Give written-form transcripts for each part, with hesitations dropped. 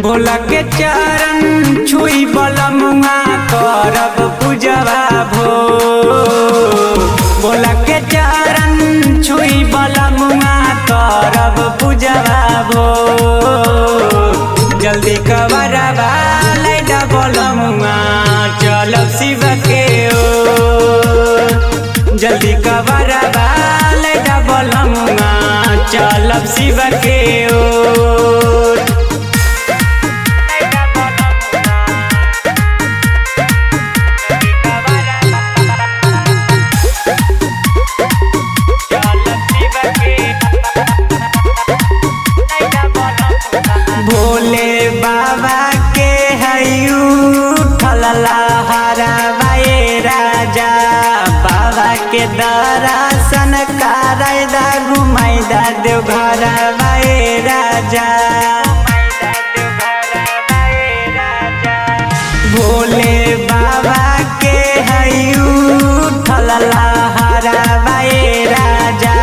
भोला के चरण छुई बलमुआ करब पूजवा भो। भोला के चरण छुई बलमुआ करब पूजवा भो। जल्दी कबरवा लैदा बलमुआ चलब शिव के ओर। जल्दी कबरवा लैदा बलमुआ चलब शिव के ओर। भोले बाबा के हयू ठलला हरावाए राजा। बाबा के दर्शन कराइदा घुमाइदा देवघर वाए राजा। भोले बाबा के हयू ठलला हरावाए राजा।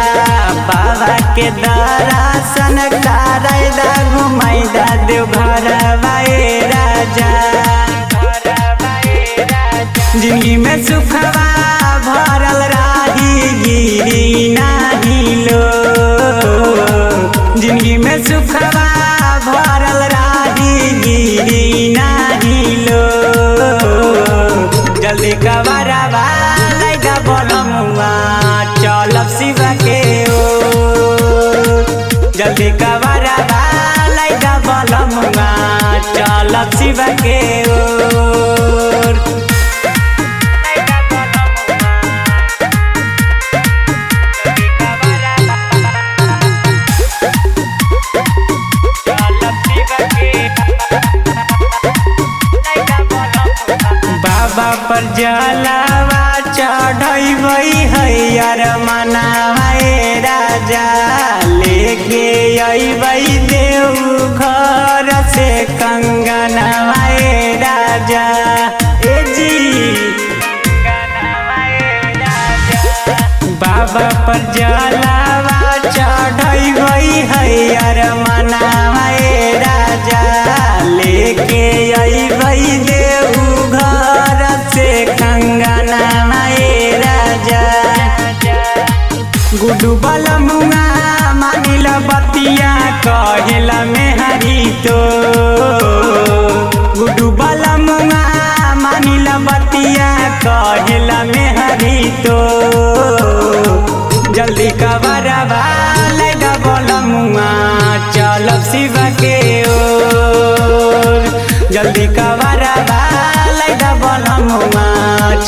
बाबा के दर्शन कराइदा घुमाइदा देवघर वाए राजा। जिंदगी में सुखवा भरल राही गिरी नाही लो। जिंदगी में सुखवा भरल राही गिरी नाही लो। जल्दी कबरवा लैदा बलमुआ चलब शिव के ओर। जल्दी कबरवा लैदा बलमुआ चलब शिव के ओर। बाबा पर जलावा चढ़ैबै हैयर मनावे राजा। लेके अइबै देव घर से कंगनवाए राजा। ए जी बाबा पर जलावा चढ़ैबै हैयर मनावे राजा। लेके अइबै देव घर से कंगनवाए राजा। गुड्डू बलमुआ मानिल बतिया कहेला मेहरी तो। गुड्डू बलमुआ मानिल बतिया कहेला मेहरी तो। जल्दी कबरवा लैदा बलमुआ चलब शिव के ओर। जल्दी कबरवा लैदा बलमुआ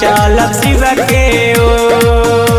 चलब शिव के ओर।